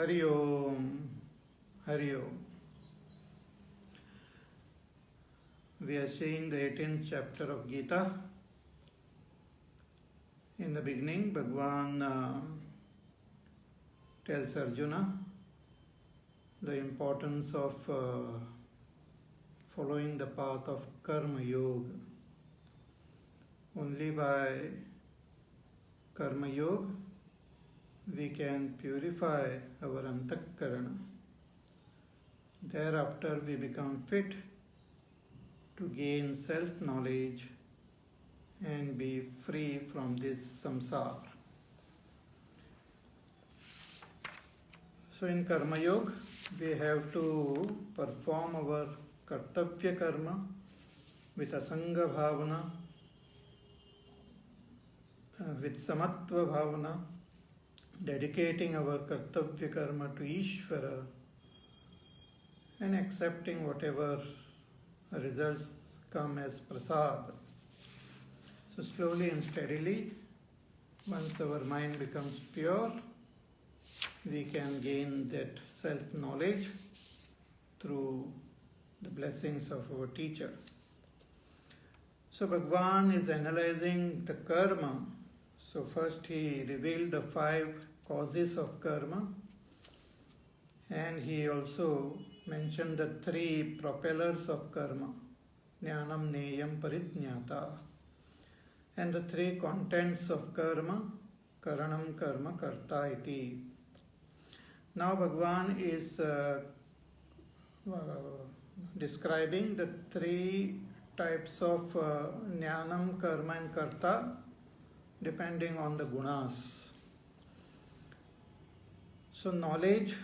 Hari Om, Hari Om. We are seeing the 18th chapter of Gita. In the beginning, Bhagavan tells Arjuna the importance of following the path of Karma Yoga. Only by Karma Yoga we can purify our Antakarana. Thereafter we become fit to gain self-knowledge and be free from this samsara. So in Karma Yoga, we have to perform our Kartavya Karma with Asanga Bhavana, with Samatva Bhavana, dedicating our Kartavya Karma to Ishvara and accepting whatever results come as prasad. So slowly and steadily, once our mind becomes pure, we can gain that self-knowledge through the blessings of our teacher. So Bhagavan is analyzing the karma. So first he revealed the 5 causes of karma, and he also mentioned the 3 propellers of karma, Jnanam, Neyam, Parijñata, and the 3 contents of karma, Karanam, Karma, Karta, iti. Now Bhagavan is describing the 3 types of Jnanam, Karma and Karta depending on the gunas. So knowledge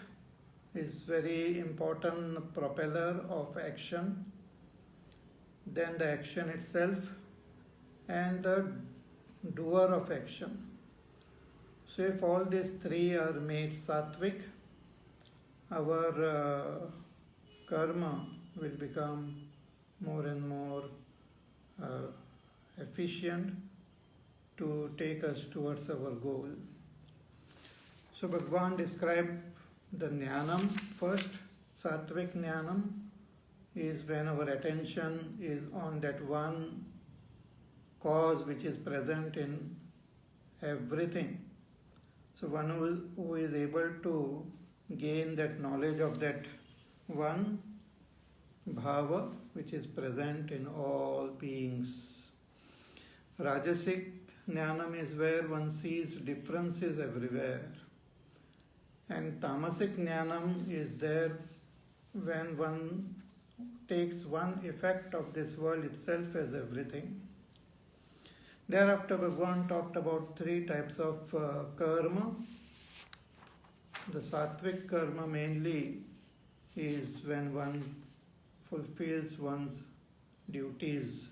is very important propeller of action, then the action itself, and the doer of action. So if all these 3 are made sattvic, our karma will become more and more efficient to take us towards our goal. So Bhagavan described the Jnanam first. Sattvic Jnanam is when our attention is on that one cause which is present in everything. So one who is able to gain that knowledge of that one bhava which is present in all beings. Rajasic Jnanam is where one sees differences everywhere. And Tamasic Jnanam is there when one takes one effect of this world itself as everything. Thereafter Bhagavan talked about 3 types of karma. The sattvic karma mainly is when one fulfills one's duties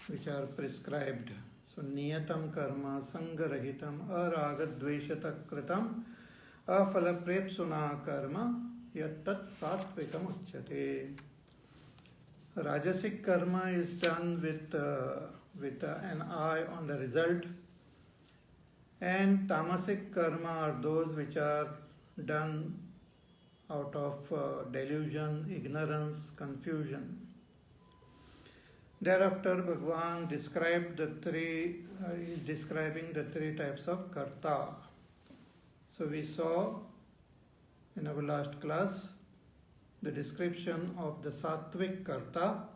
which are prescribed. So niyatam karma, sangarahitam, aragadveshata kritam, afalaprepsuna karma, yattat sattvikam uchyate. Rajasic karma is done with an eye on the result, and tamasic karma are those which are done out of delusion, ignorance, confusion. Thereafter, Bhagavan described is describing the 3 types of karta. So we saw in our last class the description of the sattvic karta.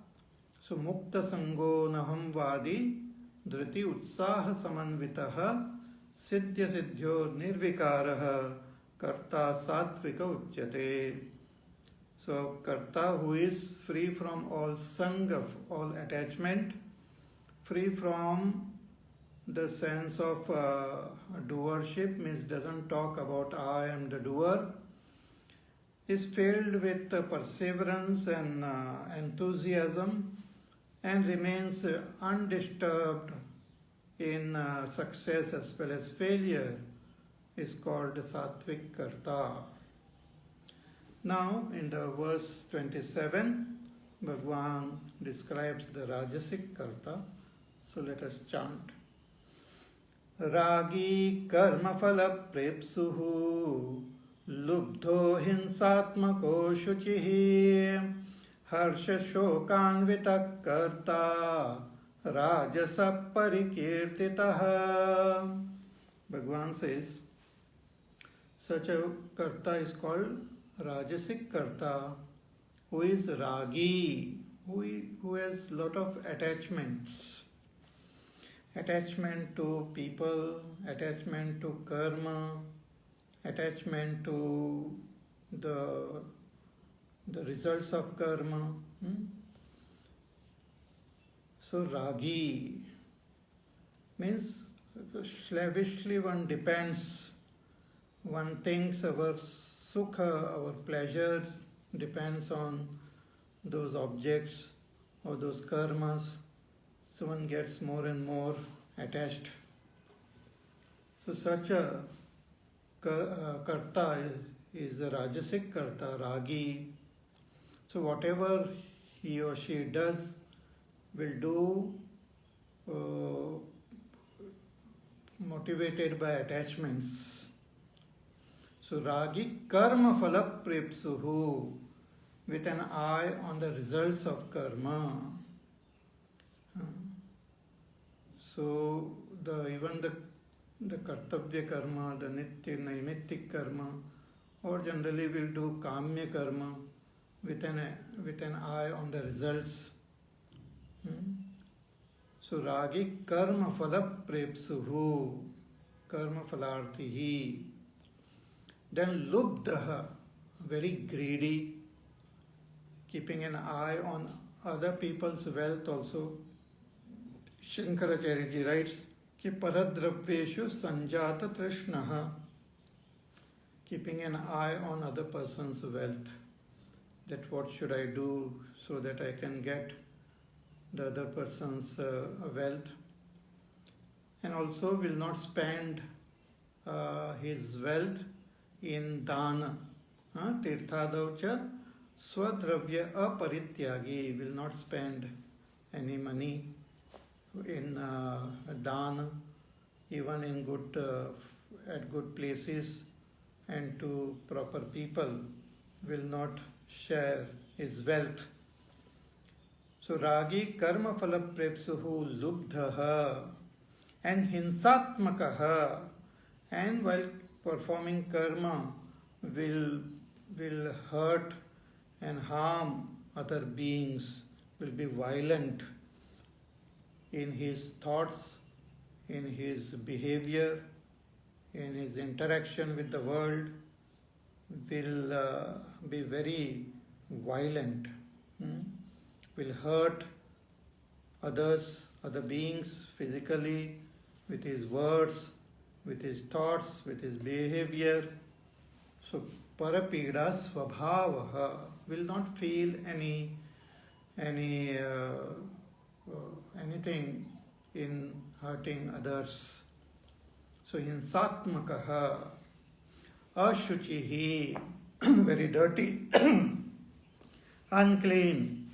So mukta sango naham vadi dhriti utsaha samanvitaha siddhya siddhyo nirvikaraha karta sattvika uchyate. So karta who is free from all sanga, all attachment, free from the sense of doership, means doesn't talk about I am the doer, is filled with perseverance and enthusiasm, and remains undisturbed in success as well as failure, is called sattvic karta. Now, in the verse 27, Bhagavan describes the Rajasic karta. So let us chant. रागी कर्मफल प्रेप्सुः लुब्धो हिंसात्मको शुचिः हर्ष शोकान्वितः कर्ता राजस परिकीर्तितः. Bhagavan says, such a karta is called Rajasic karta, who is ragi, who has lot of attachments. Attachment to people, attachment to karma, attachment to the results of karma. So ragi means slavishly one depends, one thinks our sukha, our pleasure depends on those objects or those karmas. So one gets more and more attached. So such a karta is a rajasic karta, ragi. So whatever he or she does will do motivated by attachments. So ragi karma phala prepsuhu, with an eye on the results of karma. So even the kartavya karma, the nitya naimittik karma, or generally will do kamya karma with an eye on the results. So ragi karma phala prepsuhu, karma phalarthihi. Then lubdha, very greedy, keeping an eye on other people's wealth also. Shankaracharya ji writes कि paradraveshu sanjata trishnaha, keeping an eye on other person's wealth, that what should I do so that I can get the other person's wealth, and also will not spend his wealth in dana. Tirthadaucha swadravya aparityagi, will not spend any money in dana, even in at good places and to proper people, will not share his wealth. So ragi karma phala prepsuhu lubdhaha, and hinsatmakaha, and while performing karma will hurt and harm other beings, will be violent in his thoughts, in his behavior, in his interaction with the world, will be very violent, will hurt others, other beings physically, with his words, with his thoughts, with his behavior. So parapida swabhavaha, will not feel anything in hurting others. So hinsatmakaha, ashuchihi, very dirty, unclean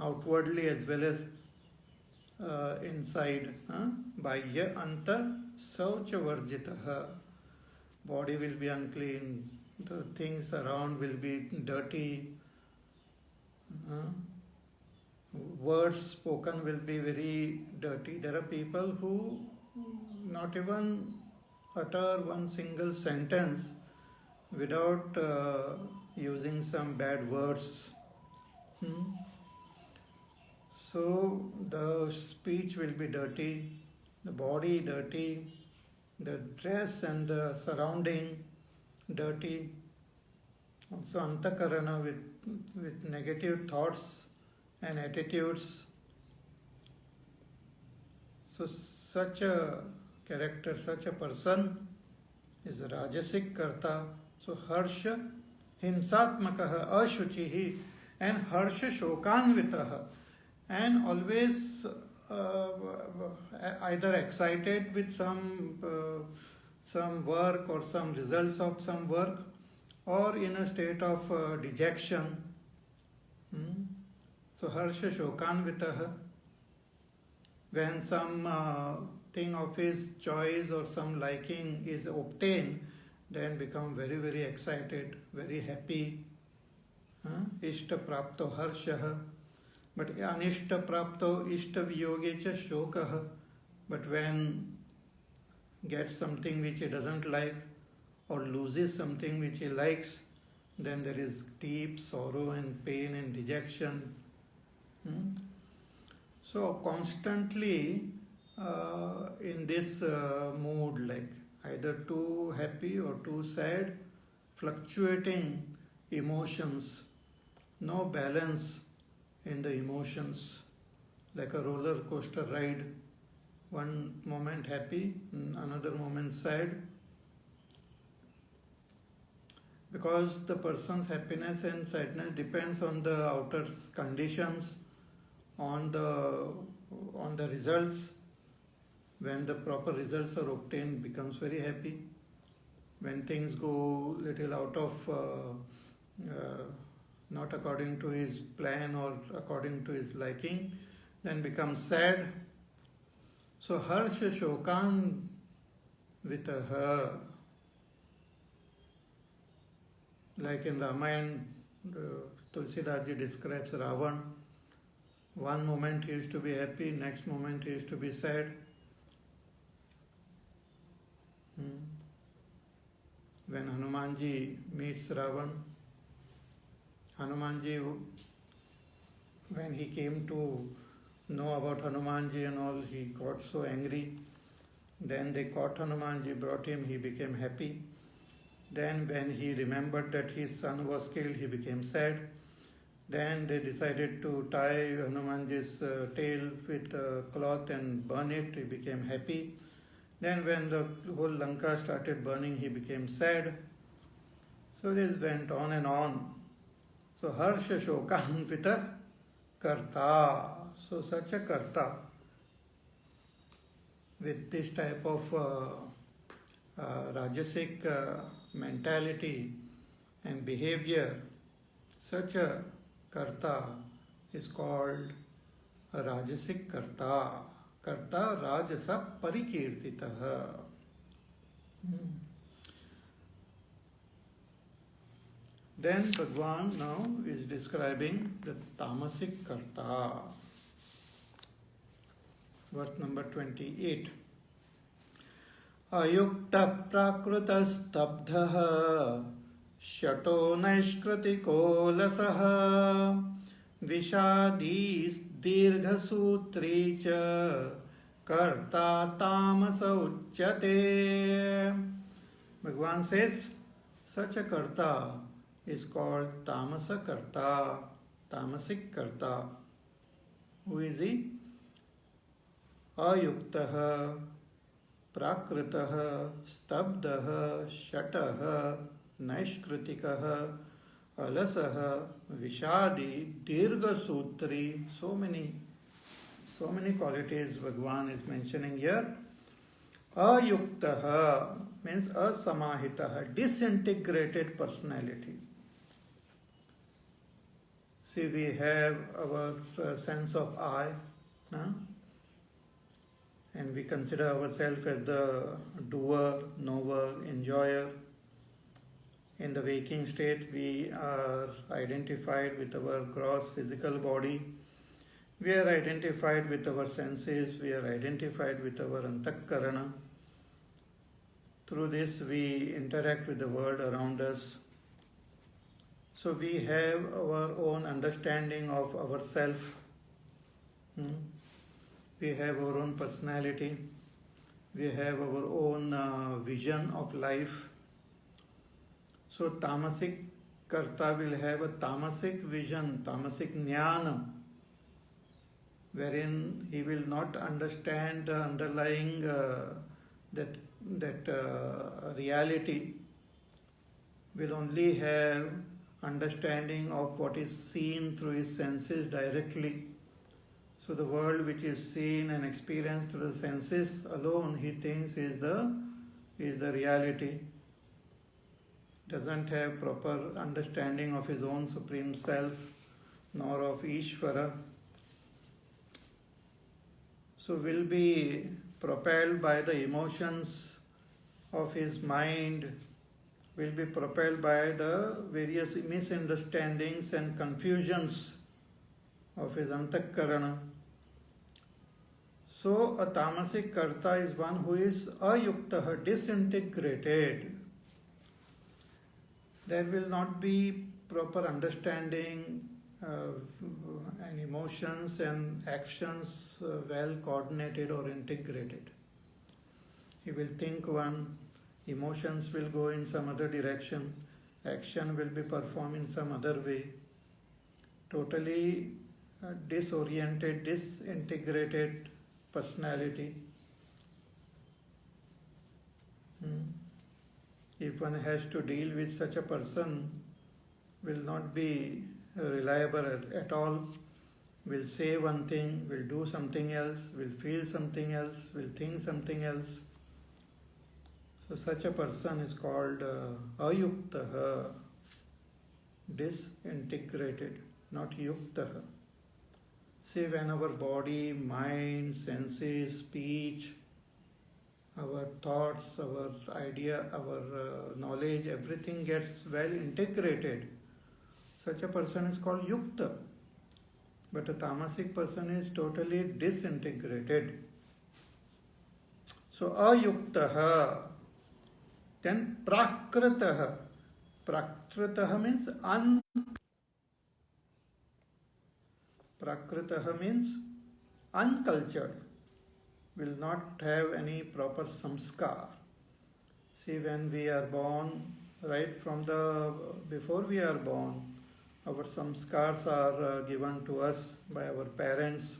outwardly as well as inside. Bahya anta saucha varjitaha, body will be unclean, the things around will be dirty, words spoken will be very dirty. There are people who not even utter one single sentence without using some bad words. So the speech will be dirty, the body dirty, the dress and the surrounding dirty. Also antakarana with negative thoughts and attitudes. So such a character, such a person is a rajasic karta. So harsha himsatmakaha ashuchihi, and harsha shokanvitaha, and always either excited with some work or some results of some work, or in a state of dejection. So harsha shokanvitaha, When some thing of his choice or some liking is obtained, then become very, very excited, very happy. Ishta prapto harshah. But anishta prapto ishta viyoge cha shokah. But when gets something which he doesn't like or loses something which he likes, then there is deep sorrow and pain and dejection. So constantly in this mood, like either too happy or too sad, fluctuating emotions, no balance in the emotions, like a roller coaster ride. One moment happy, another moment sad. Because the person's happiness and sadness depends on the outer conditions, on the results. When the proper results are obtained, becomes very happy. When things go little out of not according to his plan or according to his liking, then becomes sad. So harsha shokan vitaha. Like in Ramayana, Tulsidas ji describes Ravan. One moment he used to be happy, next moment he used to be sad. When Hanumanji meets Ravan, Hanumanji, when he came to know about Hanumanji and all, he got so angry. Then they caught Hanumanji, brought him, he became happy. Then when he remembered that his son was killed, he became sad. Then they decided to tie Hanumanji's tail with a cloth and burn it, he became happy. Then when the whole Lanka started burning, he became sad. So this went on and on. So harsha shokan vita karta. So such a karta with this type of rajasic mentality and behavior, such a karta is called a rajasic karta. Karta rajasa parikirtitaha. Then Bhagwan now is describing the tamasic karta. Verse number 28. Ayukta prakrutastabdhaha shato naishkritiko lasaha vishadis dirghasutri cha karta tamasa uchyate. Bhagwan says, such a karta is called tamasa karta, tamasic karta. Who is he? Ayuktaha, prakritah, stabdah, shatah, naishkritikah, alasah, vishadi, dirghasutri. So many qualities Bhagwan is mentioning here. Ayuktaha means asamahitaha, disintegrated personality. See, we have our sense of I, and we consider ourselves as the doer, knower, enjoyer. In the waking state, we are identified with our gross physical body. We are identified with our senses. We are identified with our antakarana. Through this, we interact with the world around us. So we have our own understanding of ourself. We have our own personality. We have our own vision of life. So tamasic karta will have a tamasic vision, tamasic jnana, wherein he will not understand the underlying that reality. Will only have understanding of what is seen through his senses directly. So the world which is seen and experienced through the senses alone, he thinks is the reality. Doesn't have proper understanding of his own supreme self, nor of Ishvara. So will be propelled by the emotions of his mind, will be propelled by the various misunderstandings and confusions of his antakarana. So a tamasic karta is one who is ayuktaha, disintegrated. There will not be proper understanding and emotions and actions well coordinated or integrated. He will think one, emotions will go in some other direction, action will be performed in some other way. Totally disoriented, disintegrated personality. If one has to deal with such a person, will not be reliable at all, will say one thing, will do something else, will feel something else, will think something else. So such a person is called ayuktaha, disintegrated, not yuktaha. Say when our body, mind, senses, speech, our thoughts, our idea, our knowledge, everything gets well integrated, such a person is called yukta. But a tamasic person is totally disintegrated. So ayuktaha. Then prakritaha. Prakritaha means Prakritaha means uncultured, will not have any proper samskar. See, when we are born, right from before we are born, our samskars are given to us by our parents.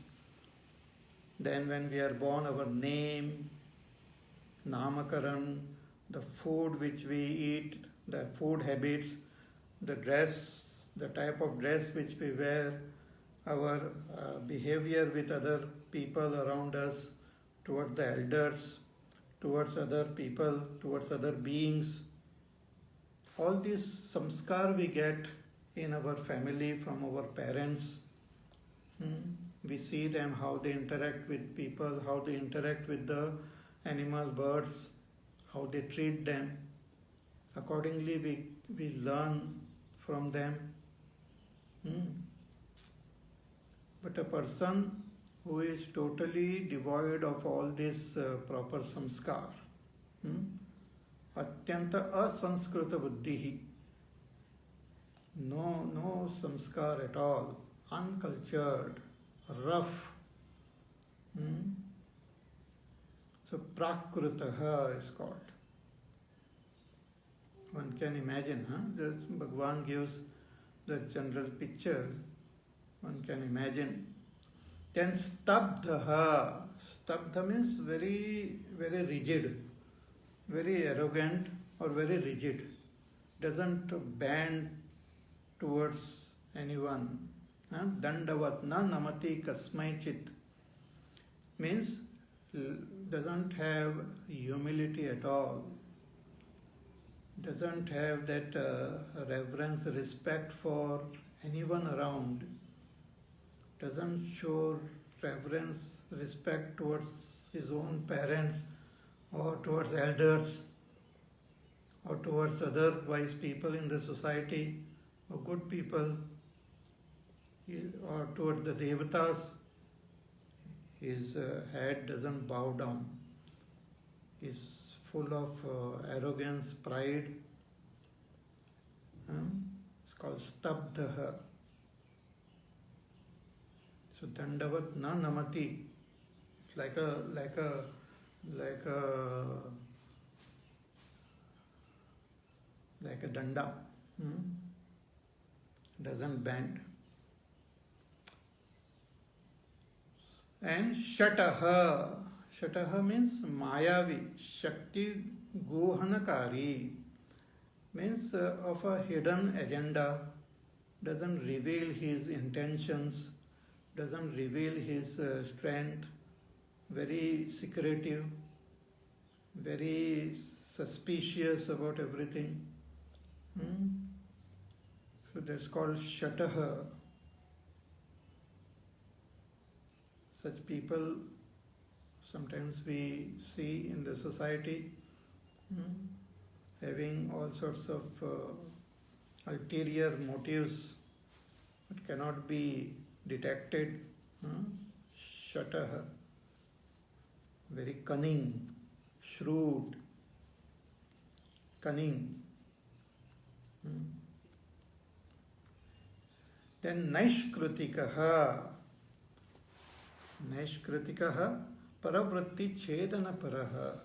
Then when we are born, our name, namakaran, the food which we eat, the food habits, the dress, the type of dress which we wear, our behavior with other people around us, towards the elders, towards other people, towards other beings. All these samskar we get in our family from our parents. We see them, how they interact with people, how they interact with the animal, birds, how they treat them. Accordingly, we learn from them. But a person who is totally devoid of all this proper samskar, atyanta asanskrita buddhihi, no samskar at all, uncultured, rough. So prakritaha is called. One can imagine, Bhagavan gives the general picture. One can imagine. Then stabdha. Stabdha means very, very rigid, very arrogant or very rigid. Doesn't bend towards anyone. Dandavat na namati kasmai chit. Means doesn't have humility at all. Doesn't have that reverence, respect for anyone around. Doesn't show reverence, respect towards his own parents or towards elders or towards other wise people in the society or good people or towards the devatas. His head doesn't bow down. He's full of arrogance, pride. It's called stabdha. So dandavat na namati. It's like a danda. Doesn't bend. And shataha. Shataha means mayavi, shakti gohanakari. Means of a hidden agenda. Doesn't reveal his intentions. Doesn't reveal his strength. Very secretive. Very suspicious about everything. So that's called shataha. Such people Sometimes we see in the society having all sorts of ulterior motives that cannot be detected. Shatah, very cunning, shrewd, cunning. Then Naishkritikaha. Naishkritikaha paravritti chedana paraha.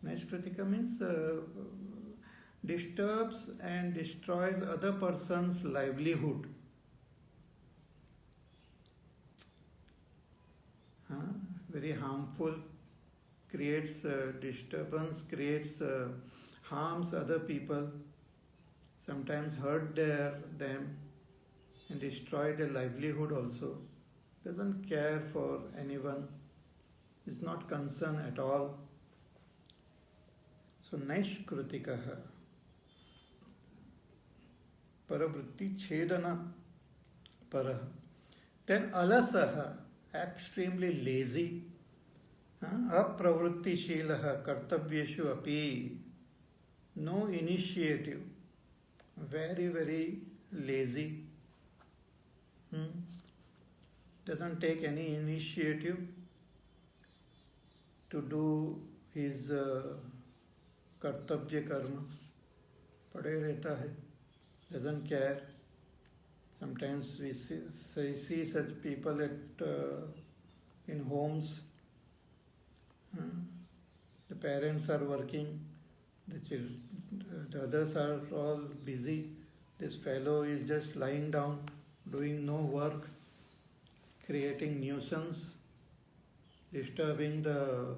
Naishkritika means disturbs and destroys other person's livelihood. Very harmful, creates disturbance, creates harms other people, sometimes hurt them and destroy their livelihood also. Doesn't care for anyone, is not concerned at all. So Naishkritikaha paravritti chedana paraha. Then Alasaha, extremely lazy. Apravrittishilaha kartavyeshu api. No initiative. Very, very lazy. Doesn't take any initiative to do his kartavya karma. Pade rehta hai. Doesn't care. Sometimes we see such people in homes. The parents are working, the others are all busy. This fellow is just lying down, doing no work, creating nuisance, disturbing the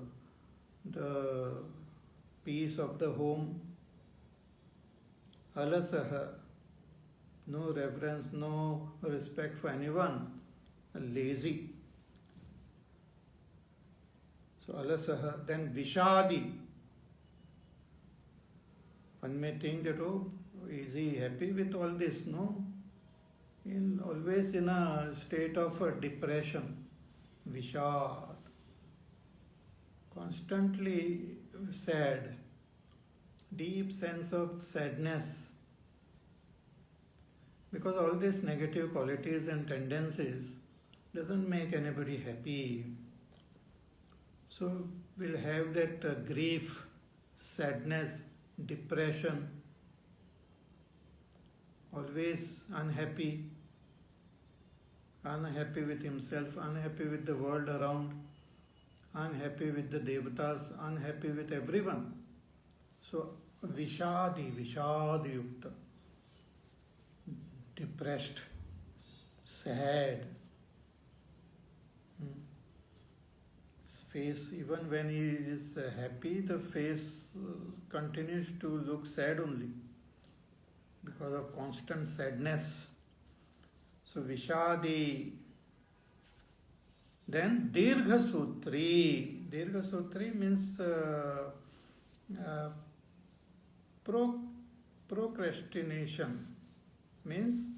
peace of the home. Alasaha, no reverence, no respect for anyone, lazy. So alasaha, then vishadi. One may think that, oh, is he happy with all this? No. Always in a state of depression. Vishad. Constantly sad. Deep sense of sadness. Because all these negative qualities and tendencies doesn't make anybody happy. So we'll have that grief, sadness, depression, always unhappy with himself, unhappy with the world around, unhappy with the devatas, unhappy with everyone. So vishadi yukta, depressed, sad. Face, even when he is happy, the face continues to look sad only because of constant sadness. So Vishadi. Then Dirgha Sutri. Dirgha Sutri means procrastination, means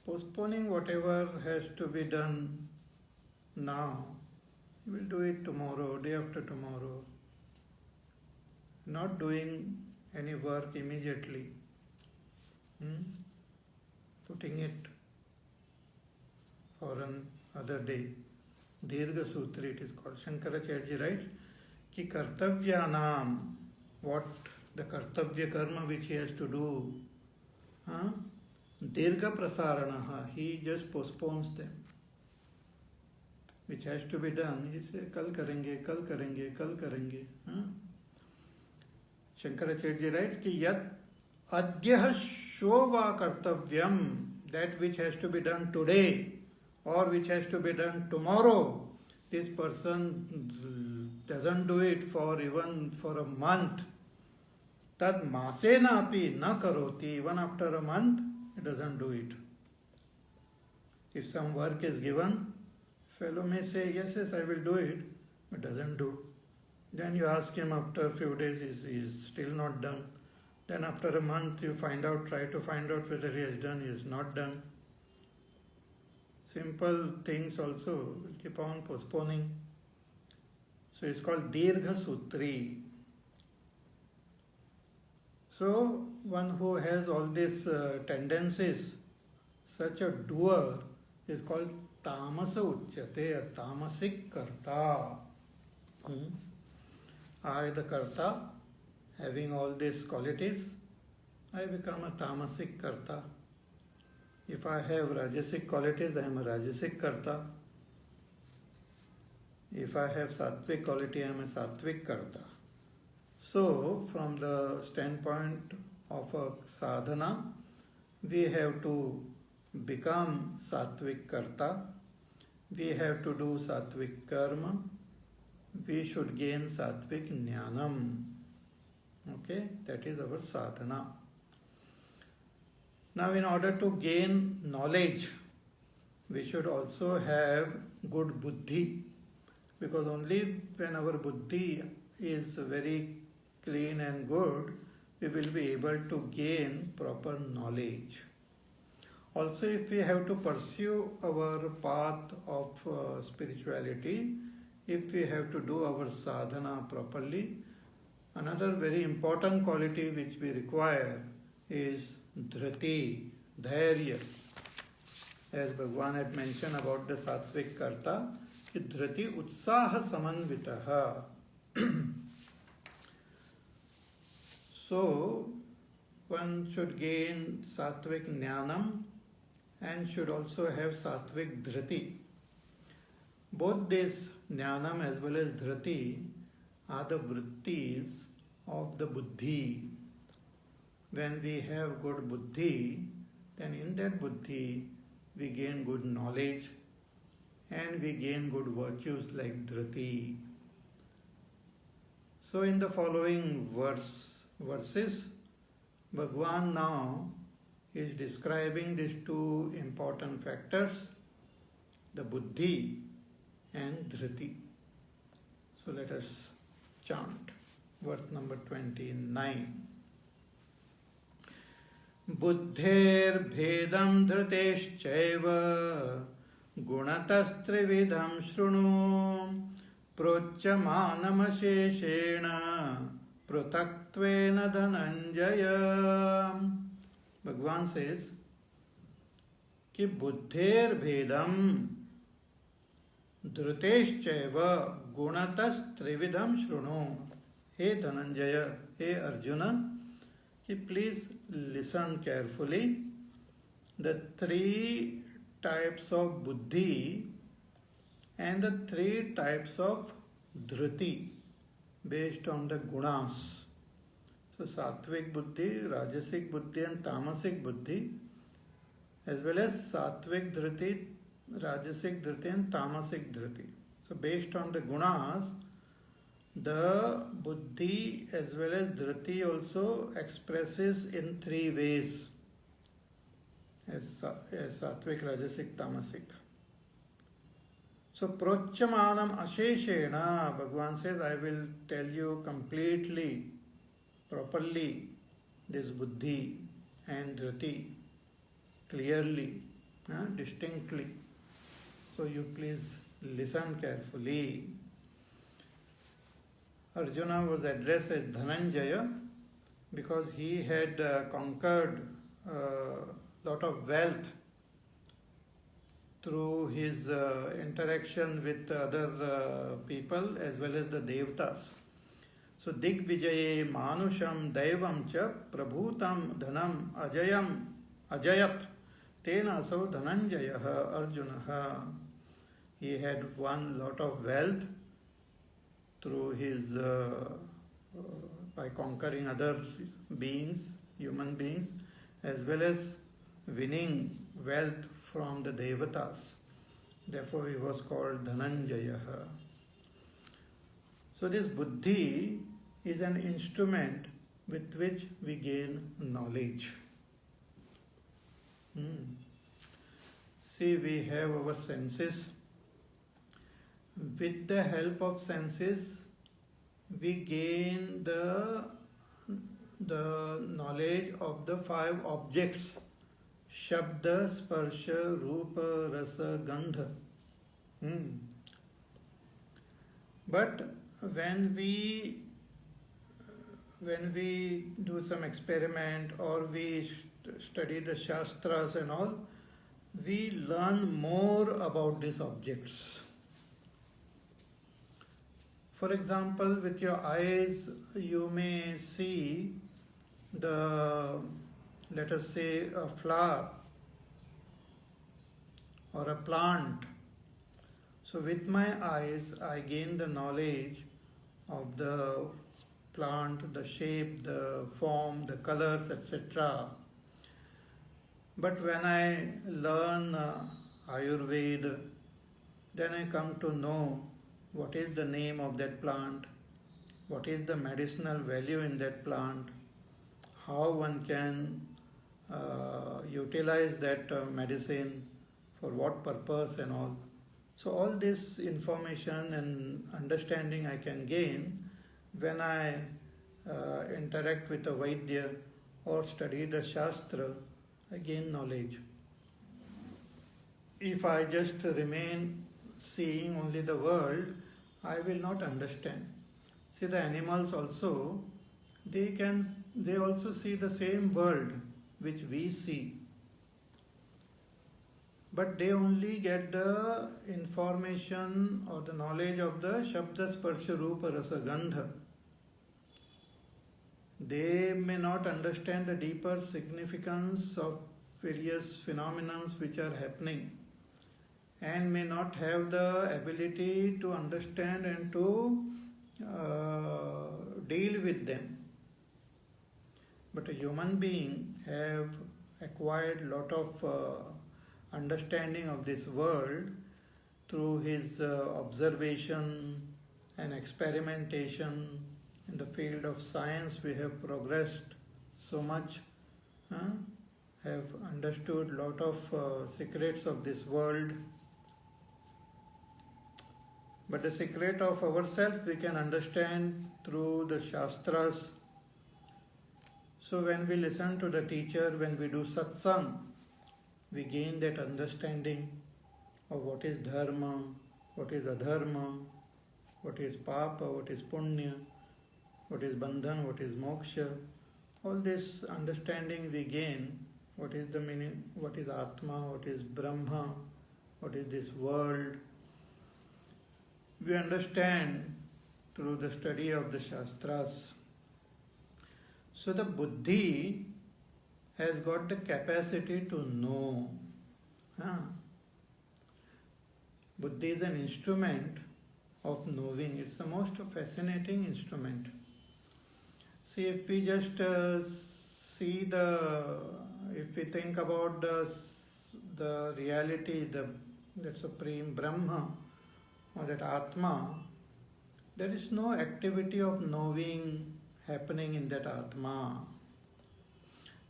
postponing whatever has to be done now. You will do it tomorrow, day after tomorrow. Not doing any work immediately. Putting it for another day. Dirgha Sutri it is called. Shankaracharya writes, ki kartavyanam, what the kartavya karma which he has to do, dirgha prasaranaha, he just postpones them. Which has to be done, he says, kal karenge, kal karenge, kal karenge. Shankaracharya writes, ki yat adyah shova kartavyam, that which has to be done today or which has to be done tomorrow, this person doesn't do it for even for a month. Tad masena api na karoti, even after a month, he doesn't do it. If some work is given, fellow may say, yes, I will do it, but doesn't do. Then you ask him after a few days, he is still not done. Then after a month, you try to find out whether he has done, he is not done. Simple things also will keep on postponing. So it's called Dirgha Sutri. So one who has all these tendencies, such a doer is called Tamasa Uchyate, a tamasic karta. I, the karta, having all these qualities, I become a tamasic karta. If I have rajasic qualities, I am a rajasic karta. If I have sattvic quality, I am a sattvic karta. So, from the standpoint of a sadhana, we have to become sattvic karta. We have to do sattvic karma. We should gain sattvic jnanam. Okay, that is our sadhana. Now, in order to gain knowledge, we should also have good buddhi, because only when our buddhi is very clean and good, we will be able to gain proper knowledge. Also, if we have to pursue our path of spirituality, if we have to do our sadhana properly, another very important quality which we require is dhriti, dhairya. As Bhagavan had mentioned about the sattvic karta, dhriti utsaha samanvitaha. So, one should gain sattvic jnanam and should also have sattvic dhriti. Both this jnanam as well as dhriti are the vrittis of the buddhi. When we have good buddhi, then in that buddhi we gain good knowledge and we gain good virtues like dhriti. So in the following verses, Bhagavan now is describing these two important factors, the buddhi and dhriti. So let us chant verse number 29. Buddhir-bhedam dhriteshchaiva gunatastrividham shrunu prochyamanamasheshena prutakttvena dhananjaya. Bhagavan says कि बुद्धेर्भेदम धृतेश्चैव गुणतस्त्रिविधम शृणु. हे धनंजय, हे अर्जुन, कि please listen carefully. The three types of buddhi and the three types of dhriti based on the gunas. So sattvic buddhi, rajasic buddhi and tamasic buddhi, as well as sattvic dhriti, rajasic dhriti and tamasic dhriti. So based on the gunas, the buddhi as well as dhriti also expresses in three ways as sattvic, rajasic, tamasic. So prochyamanam asheshena, Bhagavan says, I will tell you completely, properly, this buddhi and dhriti clearly, distinctly. So you please listen carefully. Arjuna was addressed as Dhananjaya because he had conquered a lot of wealth through his interaction with other people as well as the Devatas. So Digvijaye Manusham Daivam Cha Prabhutam Dhanam Ajayat Tena Asau Dhananjayaha Arjunaha. He had won lot of wealth through his by conquering other beings, human beings, as well as winning wealth from the Devatas. Therefore he was called Dhananjayaha. So this buddhi is an instrument with which we gain knowledge. See, we have our senses. With the help of senses, we gain the knowledge of the five objects: Shabda, Sparsha, Rupa, Rasa, Gandha. But when we do some experiment or we study the Shastras and all, we learn more about these objects. For example, with your eyes, you may see let us say, a flower or a plant. So with my eyes, I gain the knowledge of the plant, the shape, the form, the colors, etc. But when I learn Ayurveda, then I come to know what is the name of that plant, what is the medicinal value in that plant, how one can utilize that medicine, for what purpose and all. So all this information and understanding I can gain when I interact with a Vaidya or study the Shastra. I gain knowledge. If I just remain seeing only the world, I will not understand. See, the animals also, they also see the same world which we see, but they only get the information or the knowledge of the Shabda Sparsha Rupa Rasa Gandha. They may not understand the deeper significance of various phenomena which are happening, and may not have the ability to understand and to deal with them. But a human being have acquired lot of understanding of this world through his observation and experimentation. In the field of science, we have progressed so much, have understood lot of secrets of this world. But the secret of ourselves we can understand through the Shastras. So when we listen to the teacher, when we do satsang, we gain that understanding of what is dharma, what is adharma, what is papa, what is punya, what is bandhan, what is moksha. All this understanding we gain. What is the meaning, what is Atma, what is Brahma, what is this world. We understand through the study of the Shastras. So the buddhi has got the capacity to know. Buddhi is an instrument of knowing. It's the most fascinating instrument. See, if we just if we think about the reality, that supreme Brahma or that Atma, there is no activity of knowing happening in that Atma.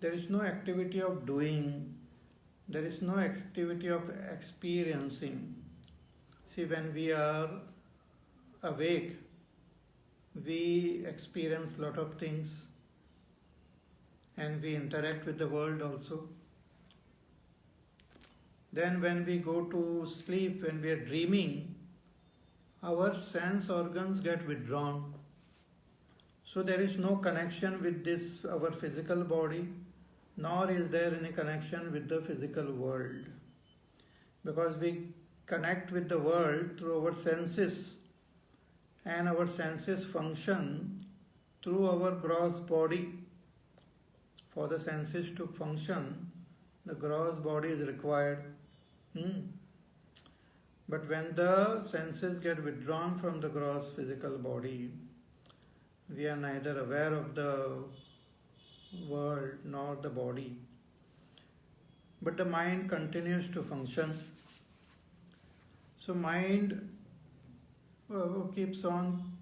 There is no activity of doing. There is no activity of experiencing. See, when we are awake, we experience lot of things and we interact with the world also. Then when we go to sleep, when we are dreaming, our sense organs get withdrawn. So there is no connection with this, our physical body, nor is there any connection with the physical world. Because we connect with the world through our senses, and our senses function through our gross body. For the senses to function, the gross body is required. But when the senses get withdrawn from the gross physical body, we are neither aware of the world nor the body. But the mind continues to function. So mind keeps on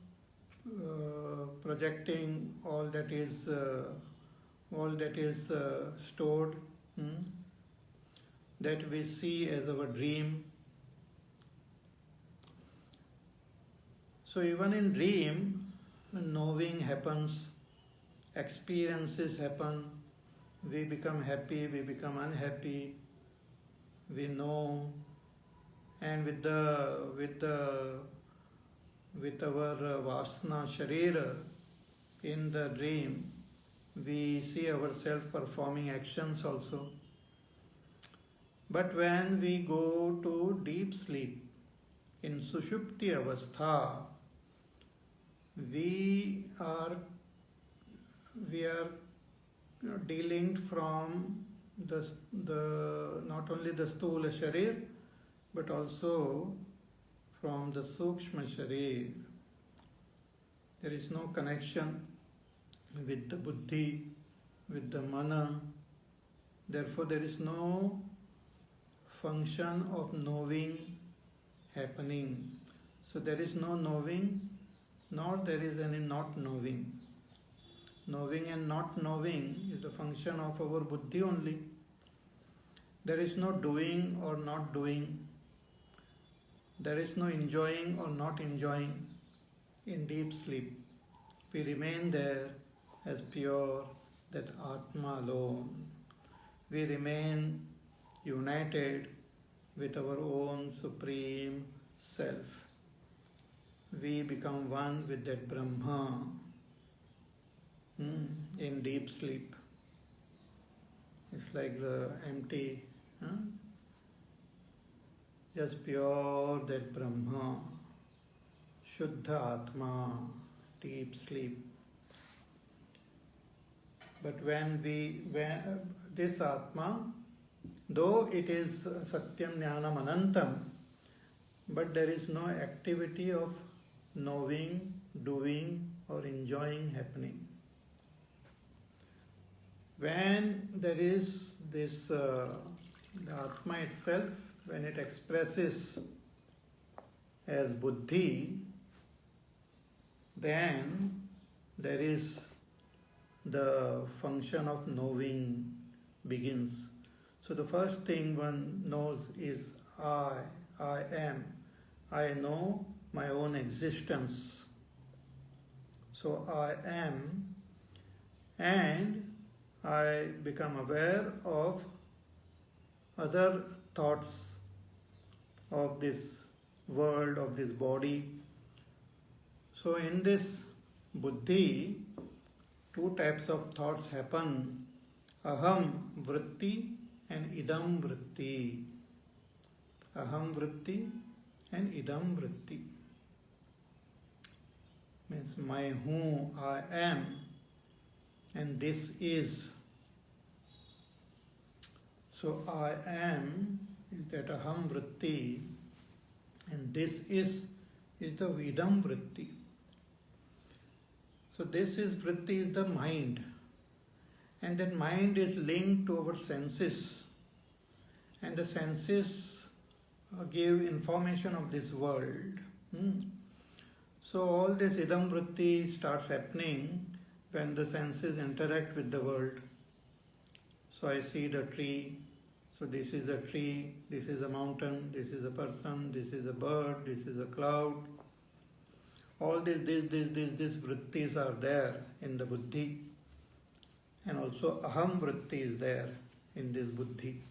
projecting all that is stored, that we see as our dream. So even in dream, knowing happens, experiences happen, we become happy, we become unhappy, we know, and with the with our Vasana Sharira in the dream, we see ourselves performing actions also. But when we go to deep sleep, in Sushupti Avastha, we are dealing from the not only the Sthula Sharir, but also from the Sukshma Sharir. There is no connection with the Buddhi, with the Mana. Therefore, there is no function of knowing happening. So there is no knowing, nor there is any not knowing. Knowing and not knowing is the function of our Buddhi only. There is no doing or not doing. There is no enjoying or not enjoying. In deep sleep, we remain there as pure, that Atma alone. We remain united with our own Supreme Self. We become one with that Brahma in deep sleep. It's like the empty, just pure that Brahma, Shuddha Atma, deep sleep. But when this Atma, though it is Satyam Jnanam Anantam, but there is no activity of knowing, doing or enjoying happening. When there is this, the Atma itself, when it expresses as Buddhi, then there is the function of knowing begins. So the first thing one knows is I am. I know my own existence. So I am, and I become aware of other thoughts of this world, of this body. So in this Buddhi, two types of thoughts happen: Aham Vritti and Idam Vritti. Aham Vritti and Idam Vritti. Means my who I am, and this is. So I am is that Aham Vritti, and this is the Idam Vritti. So this is Vritti is the mind, and that mind is linked to our senses, and the senses give information of this world. So all this Idam Vritti starts happening when the senses interact with the world. So I see the tree, so this is a tree, this is a mountain, this is a person, this is a bird, this is a cloud. All these vrittis are there in the Buddhi, and also Aham Vritti is there in this Buddhi.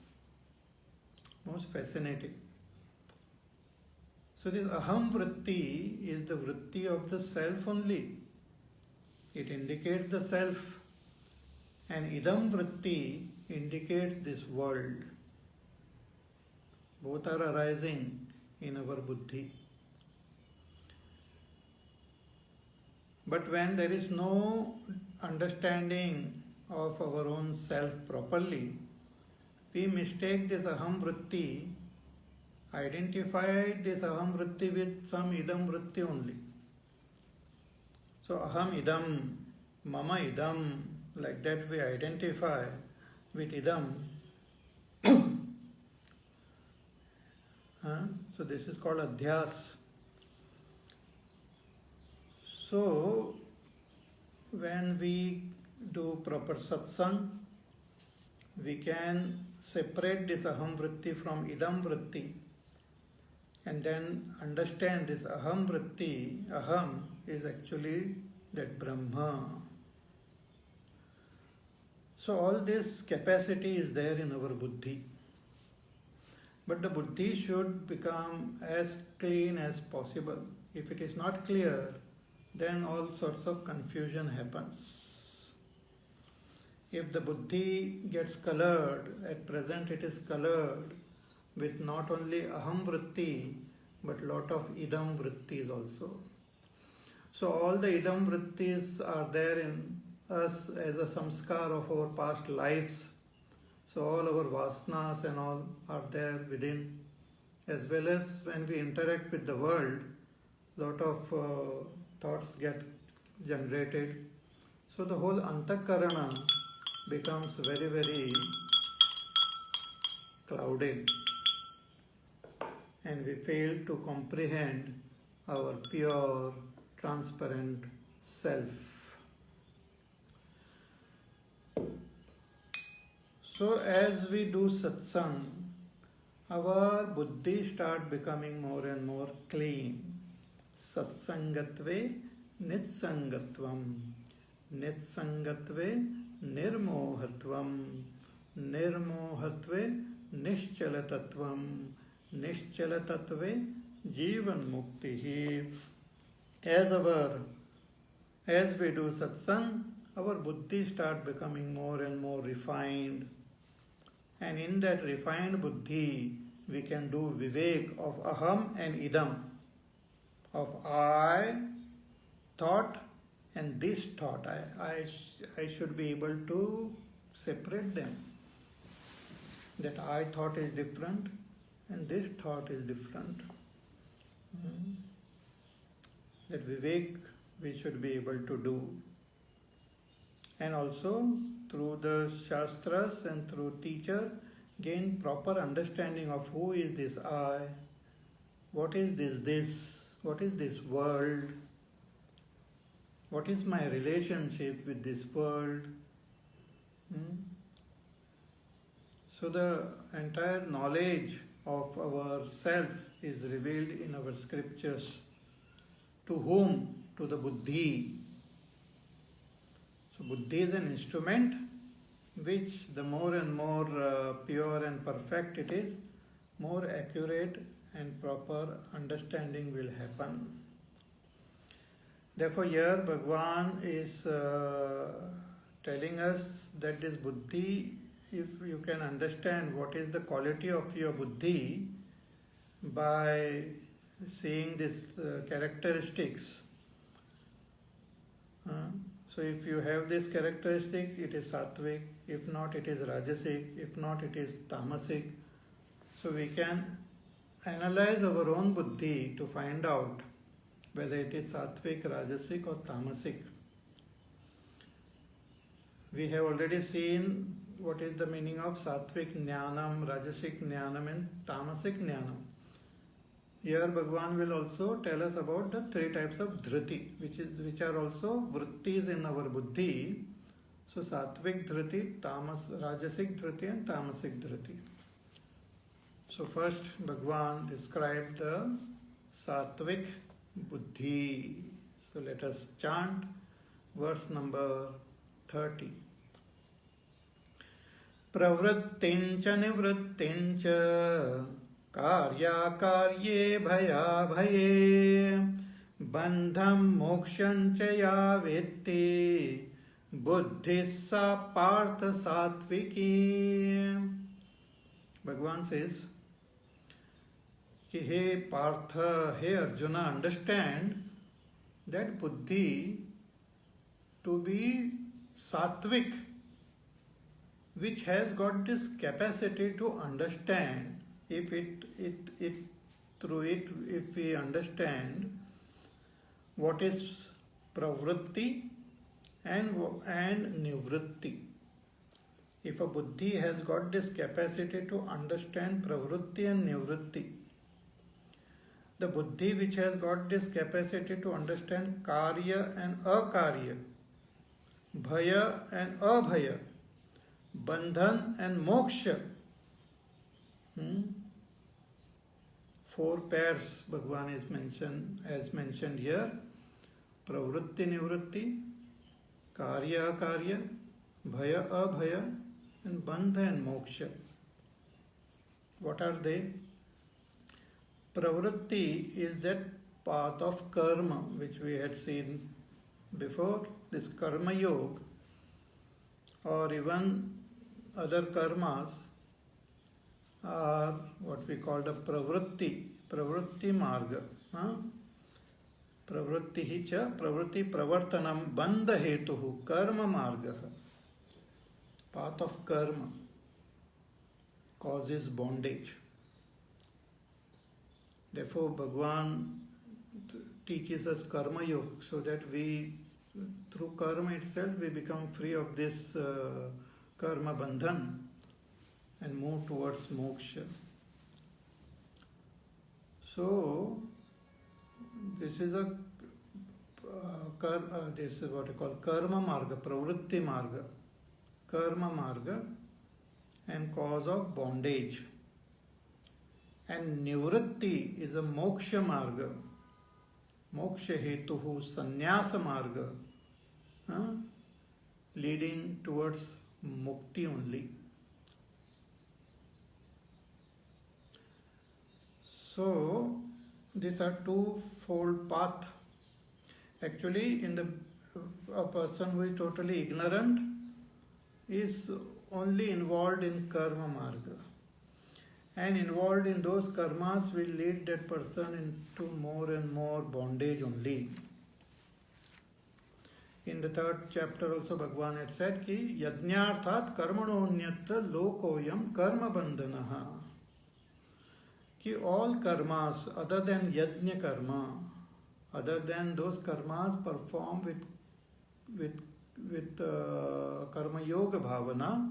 Most fascinating. So this Aham Vritti is the Vritti of the self only. It indicates the self, and Idam Vritti indicates this world. Both are arising in our Buddhi. But when there is no understanding of our own self properly, we mistake this Aham Vritti, identify this Aham Vritti with some Idam Vritti only. So Aham Idam, Mama Idam, like that we identify with Idam. So this is called Adhyas. So when we do proper satsang, we can separate this Aham Vritti from Idam Vritti, and then understand this Aham Vritti. Aham is actually that Brahma. So all this capacity is there in our Buddhi. But the Buddhi should become as clean as possible. If it is not clear, then all sorts of confusion happens. If the buddhi gets colored, at present it is colored with not only aham vritti, but lot of idam vrittis also. So all the idam vrittis are there in us as a samskar of our past lives. So all our vasanas and all are there within, as well as when we interact with the world, lot of thoughts get generated. So the whole antakarana becomes very, very clouded, and we fail to comprehend our pure, transparent self. So as we do satsang, our buddhi start becoming more and more clean. Satsangatve nitsangatvam, nitsangatve nirmohatvam, nirmohatve nischalatatvam, nischalatatve jivan muktihi. As we do satsang, our buddhi start becoming more and more refined. And in that refined buddhi, we can do vivek of aham and idam, of I, thought, and this thought. I should be able to separate them. That I thought is different and this thought is different. That vivek we should be able to do. And also through the shastras and through teacher, gain proper understanding of who is this I, what is this, what is this world, what is my relationship with this world. So the entire knowledge of our self is revealed in our scriptures. To whom? To the buddhi. So buddhi is an instrument which the more and more pure and perfect it is, more accurate and proper understanding will happen. Therefore here Bhagavan is telling us that this buddhi, if you can understand what is the quality of your buddhi by seeing these characteristics. So if you have this characteristic, it is sattvic. If not, it is rajasic. If not, it is tamasic. So we can analyze our own buddhi to find out whether it is sattvic, rajasic or tamasic. We have already seen what is the meaning of sattvic jnanam, rajasic jnanam and tamasic jnanam. Here Bhagavan will also tell us about the three types of dhriti, which are also vrittis in our buddhi. So sattvic dhriti, rajasic dhriti and tamasic dhriti. So first Bhagavan described the sattvic buddhi. So let us chant verse number 30. Pravrittincha nivrittincha karya karye bhaya bhaye bandham mokshancha ya vetti buddhissa partha sattviki. Bhagavan says, Hey Partha, hey Arjuna, understand that buddhi to be sattvic, which has got this capacity to understand. If we understand what is pravritti and nivritti. If a buddhi has got this capacity to understand pravritti and nivritti, the buddhi which has got this capacity to understand karya and akarya, bhaya and abhaya, bandhan and moksha. 4 pairs Bhagavan is mentioned here. Pravritti nivritti, karya akarya, bhaya abhaya and bandha and moksha. What are they? Pravritti is that path of karma, which we had seen before, this karma yoga, or even other karmas, are what we call the pravritti marga. Pravritti cha pravritti pravartanam bandha hetuhu karma marga. Path of karma causes bondage. Therefore, Bhagwan teaches us karma yoga so that we, through karma itself, we become free of this karma bandhan and move towards moksha. So, this is this is what we call karma marga, pravritti marga, karma marga, and cause of bondage. And nivritti is a moksha marga, moksha hetuhu sannyasa marga, leading towards mukti only. So, these are two-fold path. Actually, a person who is totally ignorant is only involved in karma marga. And involved in those karmas will lead that person into more and more bondage only. In the third chapter also Bhagwan had said ki yajñarthat karmanonyatra lokoyam karma bandhanaha. Ki all karmas other than yajna karma, other than those karmas performed with karma yoga bhavana,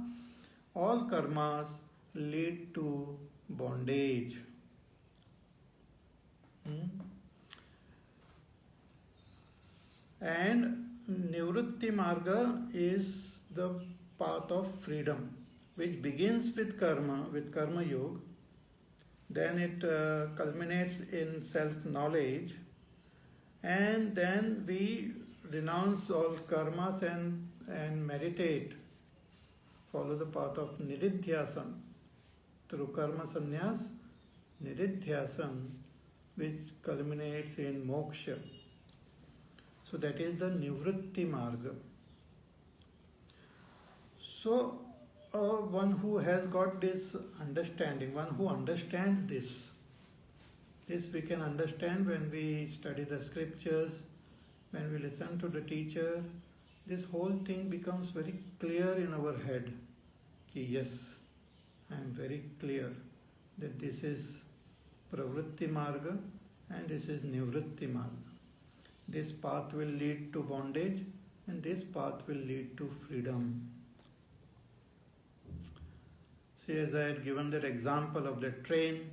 all karmas lead to bondage. And nivritti marga is the path of freedom, which begins with karma yoga, then it culminates in self-knowledge, and then we renounce all karmas and meditate, follow the path of nididhyasan, through karma sannyas, nididhyasan, which culminates in moksha. So that is the nivritti marga. So one who has got this understanding, one who understands this we can understand when we study the scriptures, when we listen to the teacher, this whole thing becomes very clear in our head. Yes, I am very clear that this is pravritti marga and this is nivritti marga. This path will lead to bondage and this path will lead to freedom. See, as I had given that example of the train,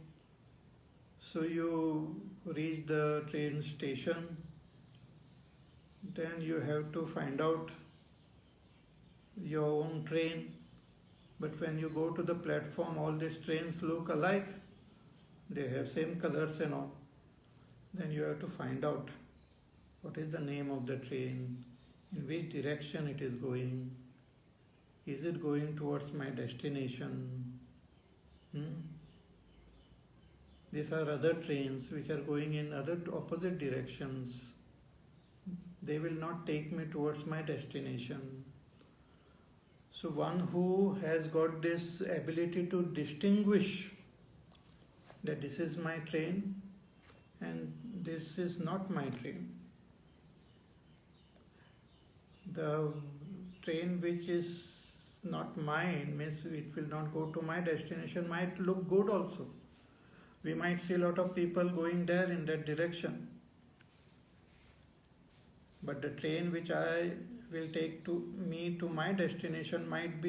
so you reach the train station, then you have to find out your own train. But when you go to the platform, all these trains look alike. They have same colors and all. Then you have to find out what is the name of the train, in which direction it is going. Is it going towards my destination? These are other trains which are going in other opposite directions. They will not take me towards my destination. So one who has got this ability to distinguish that this is my train and this is not my train. The train which is not mine means it will not go to my destination, might look good also. We might see a lot of people going there in that direction. But the train which I will take me to my destination might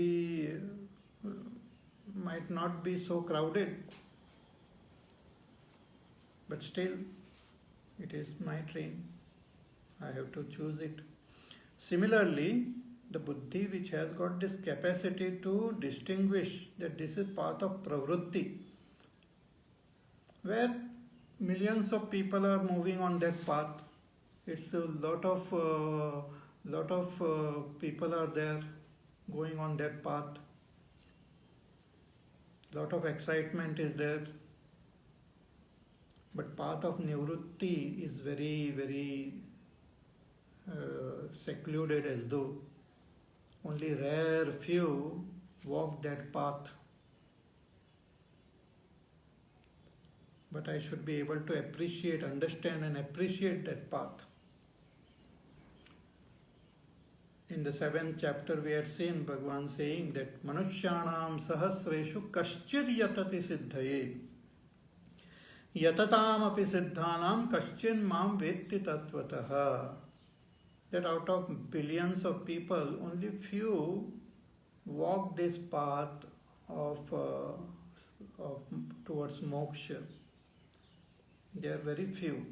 not be so crowded. But still, it is my train. I have to choose it. Similarly, the buddhi which has got this capacity to distinguish that this is path of pravritti, where millions of people are moving on that path. It's a lot of people are there going on that path. Lot of excitement is there. But path of nivrutti is very, very secluded, as though only rare few walk that path. But I should be able to appreciate, understand and appreciate that path. In the 7th chapter we had seen Bhagavan saying that Manushyanam sahasreshu kaschid yatati siddhaye yatatam api siddhanam kaschin mam vetti tattvataha. That out of billions of people, only few walk this path of towards moksha. There are very few.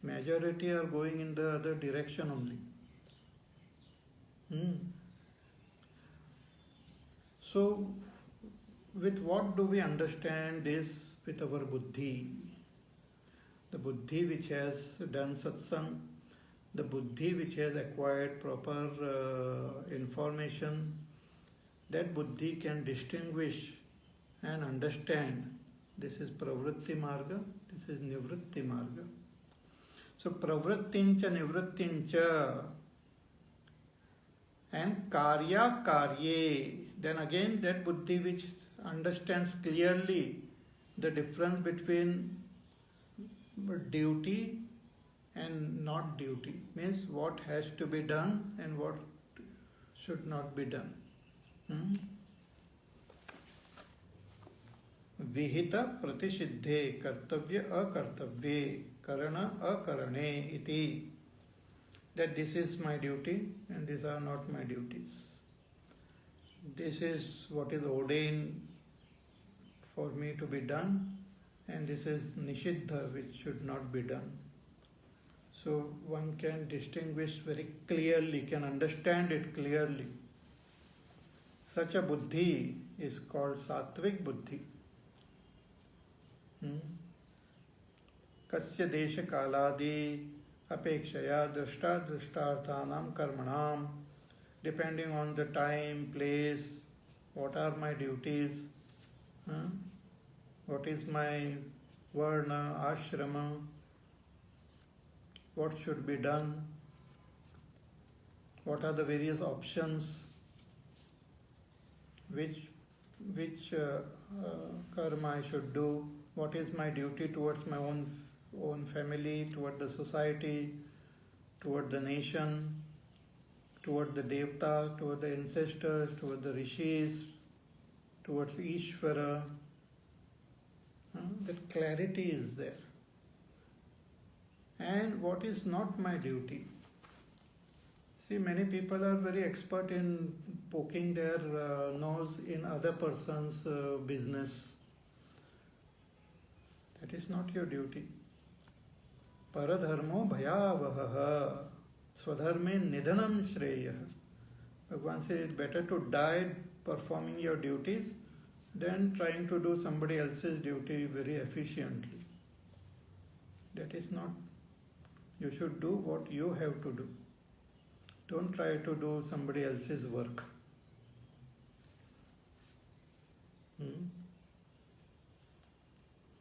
Majority are going in the other direction only. So, with what do we understand this? With our buddhi. The buddhi which has done satsang, the buddhi which has acquired proper information, that buddhi can distinguish and understand this is pravritti marga, this is nivritti marga. So pravrittincha nivrittincha and karya karye, then again that buddhi which understands clearly the difference between duty and not duty, means what has to be done and what should not be done. Vihita pratisiddhe kartavya akartavye karana akarane iti. That this is my duty and these are not my duties. This is what is ordained for me to be done and this is nishiddha which should not be done. So one can distinguish very clearly, can understand it clearly. Such a buddhi is called sattvic buddhi. Kasya desha kaladi apekshaya drishta drishtarthanam karmanam. Depending on the time, place, what are my duties, what is my varna, ashrama, what should be done, what are the various options, which karma I should do, what is my duty towards my own family, toward the society, toward the nation, toward the devta, toward the ancestors, toward the rishis, towards Ishvara. That clarity is there. And what is not my duty? See, many people are very expert in poking their nose in other person's business. That is not your duty. Paradharmo bhayavaha swadharme nidhanam shreya. Bhagavan says it's better to die performing your duties than trying to do somebody else's duty very efficiently. That is not. You should do what you have to do. Don't try to do somebody else's work.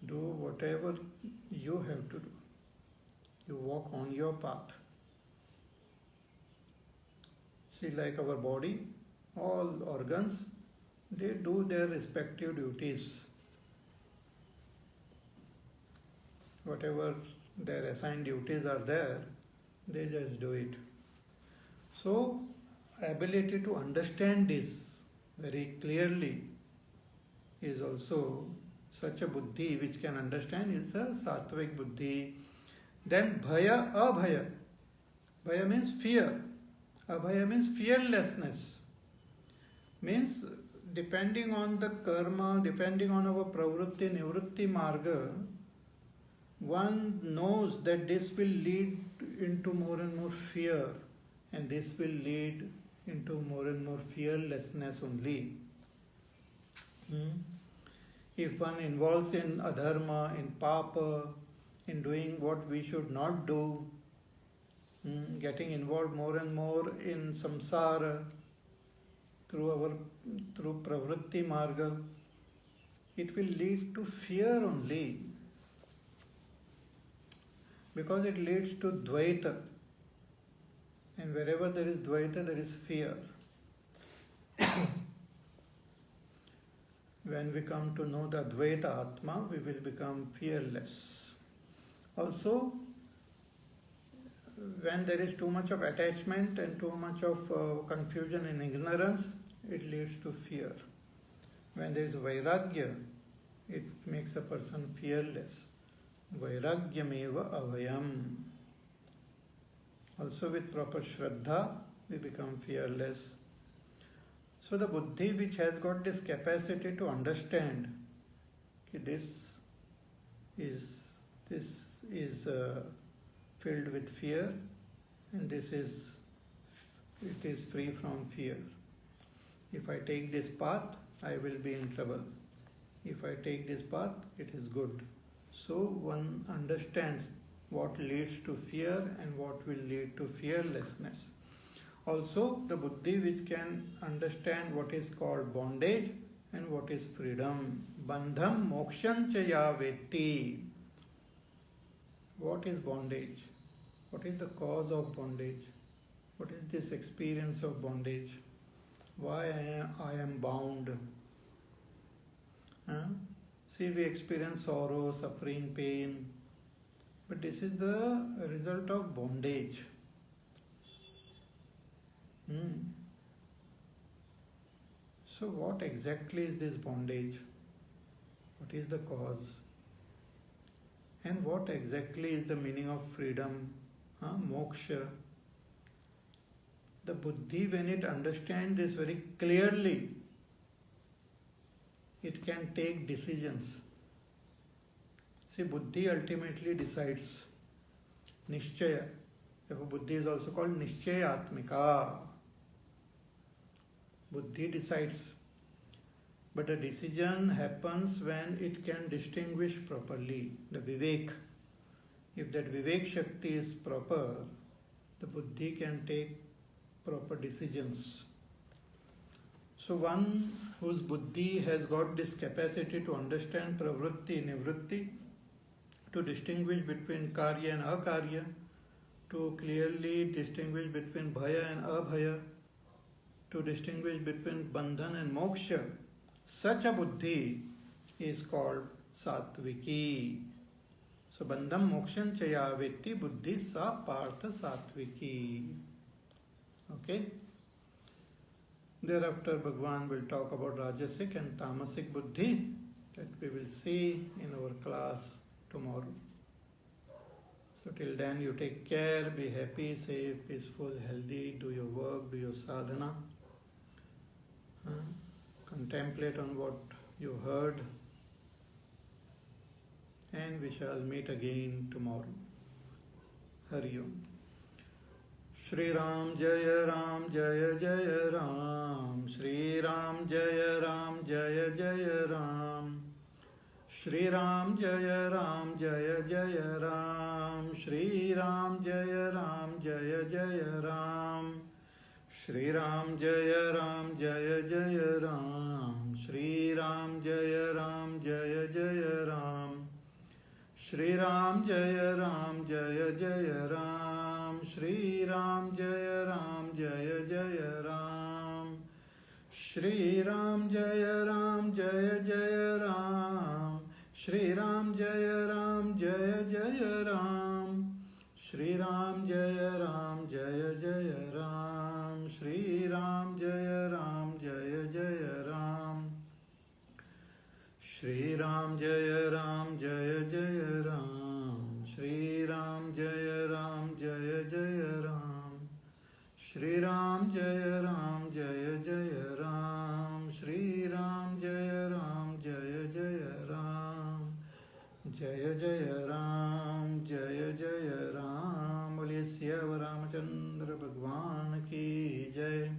Do whatever you have to do. You walk on your path. See, like our body, all organs, they do their respective duties. Whatever their assigned duties are there, they just do it. So, ability to understand this very clearly is also such a buddhi which can understand is a sattvic buddhi. Then bhaya, abhaya. Bhaya means fear. Abhaya means fearlessness. Means depending on the karma, depending on our pravritti, nivritti marga, one knows that this will lead into more and more fear and this will lead into more and more fearlessness only. If one involves in adharma, in papa, in doing what we should not do, getting involved more and more in samsara through pravritti marga, it will lead to fear only. because it leads to Dvaita. And wherever there is Dvaita, there is fear. When we come to know the Advaita Atma, we will become fearless. Also, when there is too much of attachment and too much of confusion and ignorance, it leads to fear. When there is Vairagya, it makes a person fearless. Vairagyameva avayam. Also with proper Shraddha, we become fearless. So the Buddhi which has got this capacity to understand that this is filled with fear and it is free from fear. If I take this path, I will be in trouble. If I take this path, it is good. So one understands what leads to fear and what will lead to fearlessness. Also, the Buddhi which can understand what is called bondage and what is freedom. Bandham moksham cha ya vetti. What is bondage? What is the cause of bondage? What is this experience of bondage? Why I am bound? See, we experience sorrow, suffering, pain. But this is the result of bondage. So what exactly is this bondage? What is the cause? And what exactly is the meaning of freedom? Moksha. The Buddhi, when it understands this very clearly, it can take decisions. See, Buddhi ultimately decides. Nishchaya. Therefore, Buddhi is also called Nishchayatmika. Buddhi decides. But the decision happens when it can distinguish properly. The Vivek. If that Vivek Shakti is proper, the Buddhi can take proper decisions. So one whose Buddhi has got this capacity to understand pravritti, nivritti, to distinguish between karya and akarya, to clearly distinguish between bhaya and abhaya, to distinguish between bandhan and moksha, such a Buddhi is called Satviki. So bandham moksham chaya vetti buddhi sa partha satviki. Okay? Thereafter Bhagwan will talk about Rajasic and Tamasic Buddhi that we will see in our class tomorrow. So till then you take care, be happy, safe, peaceful, healthy, do your work, do your sadhana. Contemplate on what you heard, and we shall meet again tomorrow. Hari Om. Shri Ram Jaya Ram Jaya Jaya Ram. Shri Ram Jaya Ram Jaya Jaya Ram. Shri Ram Jaya Ram Jaya Jaya Ram. Shri Ram Jaya Ram Jaya Jaya Ram. Shri Ram Jaya Ram Jaya Jaya Ram. Shri Ram Jaya Ram Jaya Jaya Ram. Shri Ram Jaya Ram Jaya Jaya Ram. Shri Ram Jaya Ram Jaya Jaya Ram. Shri Ram Jaya Ram Jaya Jaya Ram. Shri Ram Jaya Ram Jaya Jaya Ram. Shri Ram Jaya Ram Jaya Jaya Ram. Shri Ram Jaya Ram Jaya Jaya Ram. Shri Ram Jaya Ram Jaya Jaya Ram. Shri Ram Jaya Ram Jaya Jaya Ram. Shri Ram Jaya Ram Jaya Jaya Ram. Shri Ram Jaya Ram Jaya Jaya Ram. Jaya Jaya Ram Jaya Jaya Ram. Boliye Siyavar Ramachandra Bhagwan ki jai.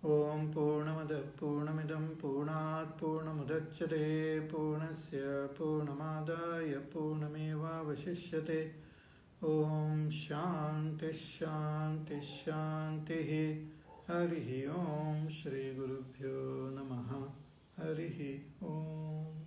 Om Purnamada Purnamidam Purnat Purnamudachyate Purnasya Purnamadaya Purnameva Vashishyate. Om Shanti Shanti Shanti. Harihi Om Shri Gurubhyo Namaha. Harihi Om.